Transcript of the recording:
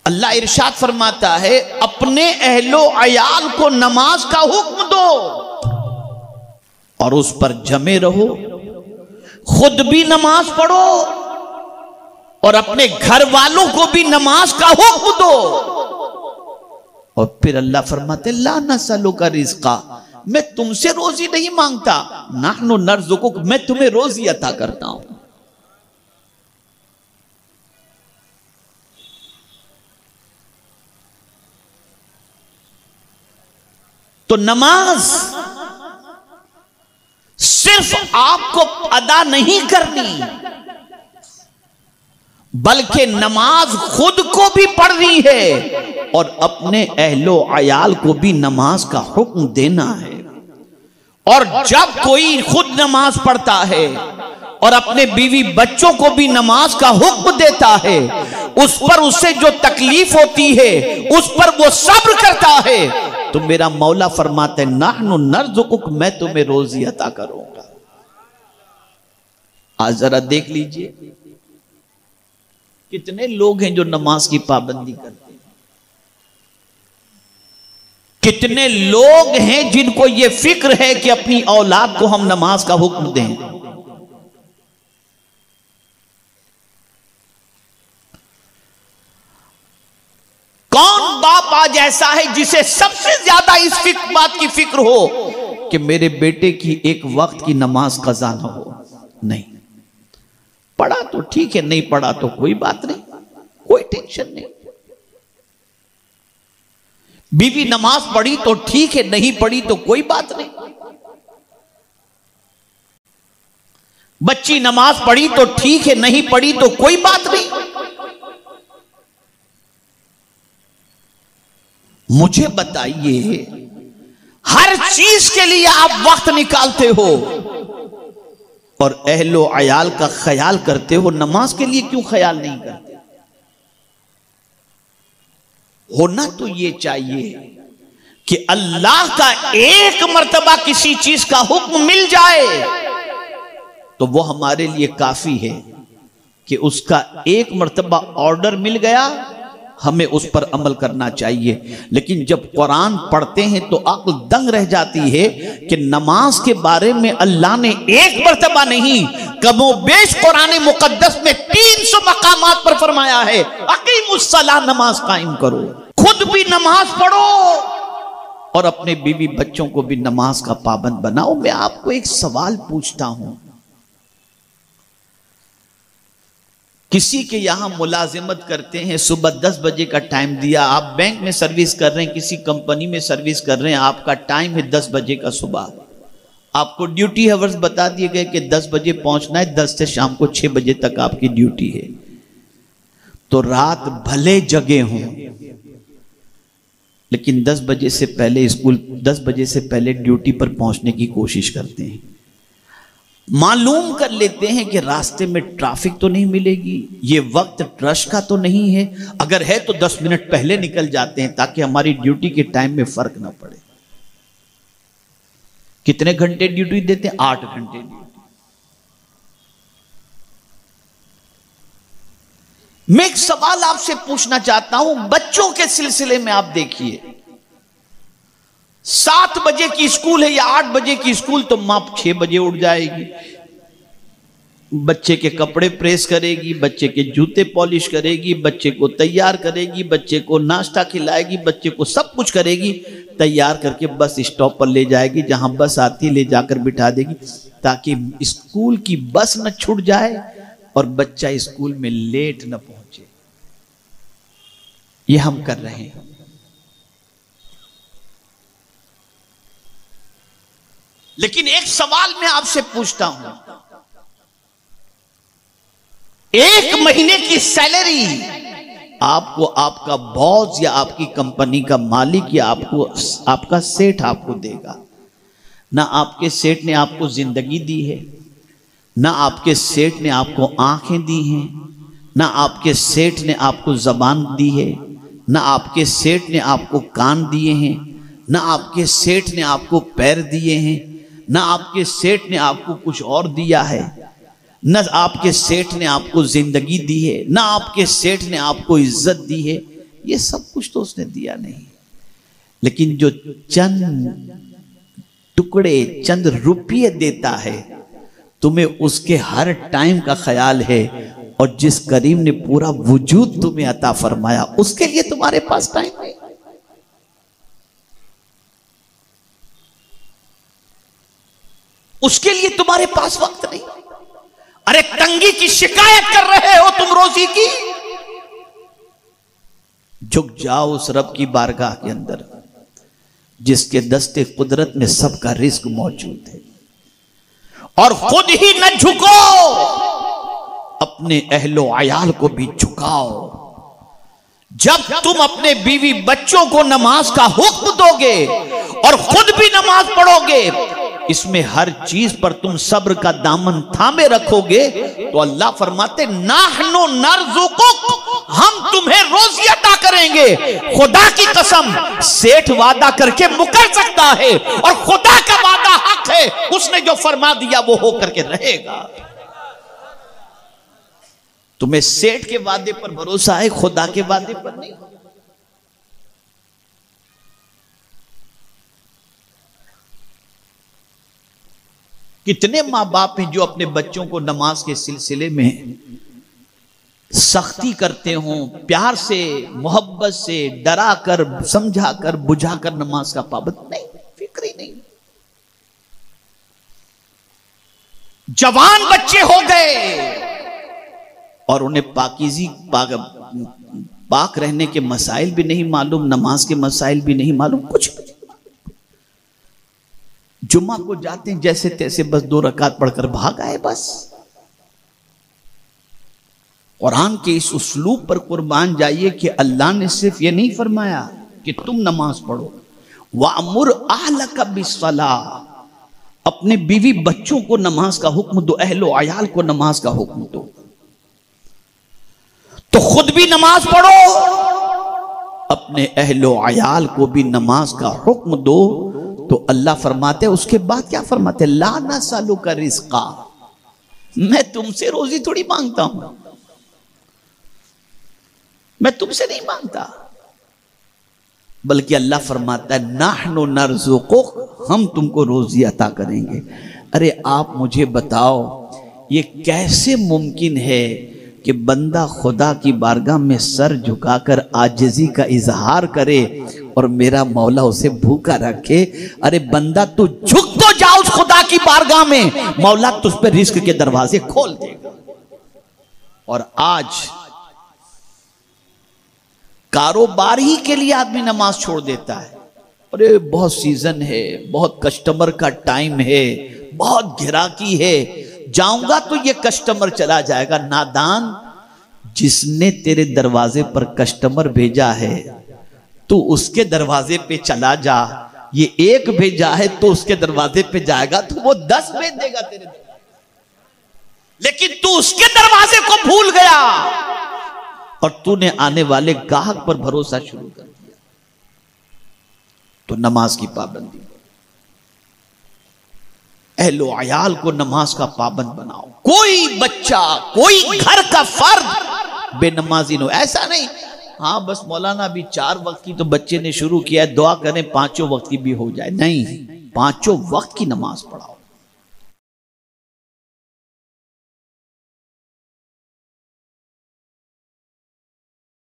अल्लाह इरशाद फरमाता है अपने अहलो अयाल को नमाज का हुक्म दो और उस पर जमे रहो, खुद भी नमाज पढ़ो और अपने घर वालों को भी नमाज का हुक्म दो। और फिर अल्लाह फरमाते ला नसअलुका रिज़्क़ा, मैं तुमसे रोजी नहीं मांगता, नहनु नर्ज़ुकुक, मैं तुम्हें रोजी अता करता हूं। तो नमाज सिर्फ आपको अदा नहीं करनी, बल्कि नमाज खुद को भी पढ़नी है और अपने अहलो अयाल को भी नमाज का हुक्म देना है। और जब कोई खुद नमाज पढ़ता है और अपने बीवी बच्चों को भी नमाज का हुक्म देता है, उस पर उससे जो तकलीफ होती है उस पर वो सब्र करता है, तो मेरा मौला फरमाते नहनु नर्ज़ुकुक, मैं तुम्हें रोजी अता करूंगा। आज जरा देख लीजिए कितने लोग हैं जो नमाज की पाबंदी करते हैं, कितने लोग हैं जिनको ये फिक्र है कि अपनी औलाद को हम नमाज का हुक्म दें। कौन बाप आज ऐसा है जिसे सबसे ज्यादा इस बात की फिक्र हो कि मेरे बेटे की एक वक्त की नमाज कज़ा ना हो? नहीं, पढ़ा तो ठीक है, नहीं पढ़ा तो कोई बात नहीं, कोई टेंशन नहीं। बीवी नमाज पढ़ी तो ठीक है, नहीं पढ़ी तो कोई बात नहीं। बच्ची नमाज पढ़ी तो ठीक है, नहीं पढ़ी तो कोई बात नहीं। मुझे बताइए, हर चीज के लिए आप वक्त निकालते हो और अहलो अयाल का ख्याल करते हो, नमाज के लिए क्यों ख्याल नहीं करते? होना तो ये चाहिए कि अल्लाह का एक मर्तबा किसी चीज का हुक्म मिल जाए तो वो हमारे लिए काफी है कि उसका एक मर्तबा ऑर्डर मिल गया, हमें उस पर अमल करना चाहिए। लेकिन जब कुरान पढ़ते हैं तो अक्ल दंग रह जाती है कि नमाज के बारे में अल्लाह ने एक मर्तबा नहीं, कमोबेश कुरान मुकद्दस में 300 मकामात पर फरमाया है अकीमुस्सलाह, नमाज कायम करो, खुद भी नमाज पढ़ो और अपने बीवी बच्चों को भी नमाज का पाबंद बनाओ। मैं आपको एक सवाल पूछता हूं, किसी के यहां मुलाजिमत करते हैं, सुबह 10 बजे का टाइम दिया, आप बैंक में सर्विस कर रहे हैं, किसी कंपनी में सर्विस कर रहे हैं, आपका टाइम है 10 बजे का सुबह, आपको ड्यूटी आवर्स बता दिए गए कि 10 बजे पहुंचना है, 10 से शाम को 6 बजे तक आपकी ड्यूटी है। तो रात भले जगे हों लेकिन 10 बजे से पहले स्कूल, 10 बजे से पहले ड्यूटी पर पहुंचने की कोशिश करते हैं। मालूम कर लेते हैं कि रास्ते में ट्रैफिक तो नहीं मिलेगी, ये वक्त रश का तो नहीं है, अगर है तो 10 मिनट पहले निकल जाते हैं ताकि हमारी ड्यूटी के टाइम में फर्क ना पड़े। कितने घंटे ड्यूटी देते हैं? 8 घंटे ड्यूटी। मैं एक सवाल आपसे पूछना चाहता हूं, बच्चों के सिलसिले में आप देखिए, 7 बजे की स्कूल है या 8 बजे की स्कूल, तो मां 6 बजे उठ जाएगी, बच्चे के कपड़े प्रेस करेगी, बच्चे के जूते पॉलिश करेगी, बच्चे को तैयार करेगी, बच्चे को नाश्ता खिलाएगी, बच्चे को सब कुछ करेगी, तैयार करके बस स्टॉप पर ले जाएगी, जहां बस आती ले जाकर बिठा देगी ताकि स्कूल की बस न छूट जाए और बच्चा स्कूल में लेट न पहुंचे। ये हम कर रहे हैं। लेकिन एक सवाल मैं आपसे पूछता हूं, एक महीने की सैलरी आपको आपका बॉस या आपकी कंपनी का मालिक या आपको आपका सेठ आपको देगा। ना आपके सेठ ने आपको जिंदगी दी है, ना आपके सेठ ने आपको आंखें दी हैं, ना आपके सेठ ने आपको जबान दी है, ना आपके सेठ ने आपको कान दिए हैं, ना आपके सेठ ने आपको पैर दिए हैं, ना आपके सेठ ने आपको कुछ और दिया है, न आपके सेठ ने आपको जिंदगी दी है, ना आपके सेठ ने आपको इज्जत दी है। ये सब कुछ तो उसने दिया नहीं, लेकिन जो चंद टुकड़े, चंद रुपये देता है, तुम्हें उसके हर टाइम का ख्याल है, और जिस करीम ने पूरा वजूद तुम्हें अता फरमाया, उसके लिए तुम्हारे पास टाइम नहीं। उसके लिए तुम्हारे पास वक्त नहीं। अरे तंगी की शिकायत कर रहे हो तुम रोजी की, झुक जाओ उस रब की बारगाह के अंदर जिसके दस्ते कुदरत में सबका रिस्क मौजूद है, और खुद ही न झुको, अपने अहलो अयाल को भी झुकाओ। जब तुम अपने बीवी बच्चों को नमाज का हुक्म दोगे और खुद भी नमाज पढ़ोगे, इसमें हर चीज पर तुम सब्र का दामन थामे रखोगे, तो अल्लाह फरमाते नाहनु नर्जुकुक, हम तुम्हें रोजी अता करेंगे। खुदा की कसम, सेठ वादा करके मुकर सकता है और खुदा का वादा हक है, उसने जो फरमा दिया वो हो करके रहेगा। तुम्हें सेठ के वादे पर भरोसा है, खुदा के वादे पर नहीं। कितने माँ बाप हैं जो अपने बच्चों को नमाज के सिलसिले में सख्ती करते हों, प्यार से, मोहब्बत से, डरा कर, समझा कर, बुझा कर नमाज का पाबंद नहीं, फिक्र ही नहीं। जवान बच्चे हो गए और उन्हें पाकीज़ी पाक रहने के मसाइल भी नहीं मालूम, नमाज के मसाइल भी नहीं मालूम, कुछ भी। जुम्मा को जाते हैं जैसे तैसे, बस 2 रकात पढ़कर भाग आए बस। कुरान के इस उसलूब पर कुर्बान जाइए कि अल्लाह ने सिर्फ ये नहीं फरमाया कि तुम नमाज पढ़ो, वामुर अहलका बिस्सलाह, अपने बीवी बच्चों को नमाज का हुक्म दो, अहलो अयाल को नमाज का हुक्म दो। तो खुद भी नमाज पढ़ो, अपने अहलो अयाल को भी नमाज का हुक्म दो। तो अल्लाह फरमाते, उसके बाद क्या फरमाते, ला नसअलुका रिज़्क़ा, मैं तुमसे रोजी थोड़ी मांगता हूं, मैं तुमसे नहीं मांगता, बल्कि अल्लाह फरमाता है नाहनु नर्ज़ुकुक, हम तुमको रोजी अता करेंगे। अरे आप मुझे बताओ, ये कैसे मुमकिन है कि बंदा खुदा की बारगाह में सर झुकाकर आजिज़ी का इजहार करे और मेरा मौला उसे भूखा रखे? अरे बंदा तू झुक तो जा उस खुदा की बारगाह में, मौला तुझ पे रिस्क के दरवाजे खोल देगा। और आज कारोबार ही के लिए आदमी नमाज छोड़ देता है। अरे बहुत सीजन है, बहुत कस्टमर का टाइम है, बहुत गिराकी है, जाऊंगा तो ये कस्टमर चला जाएगा। नादान, जिसने तेरे दरवाजे पर कस्टमर भेजा है तू उसके दरवाजे पे चला जा। ये एक भेजा है तो उसके दरवाजे पे जाएगा तो वो 10 भेज देगा तेरे दरवाजे, लेकिन तू उसके दरवाजे को भूल गया और तूने आने वाले गाहक पर भरोसा शुरू कर दिया। तो नमाज की पाबंदी, अहलो अयाल को नमाज का पाबंद बनाओ। कोई बच्चा, कोई घर का फर्द बेनमाजी न हो। ऐसा नहीं हाँ बस मौलाना अभी 4 वक्त की तो बच्चे ने शुरू किया है, दुआ करें 5 वक्त की भी हो जाए। नहीं, 5 वक्त की नमाज पढ़ाओ।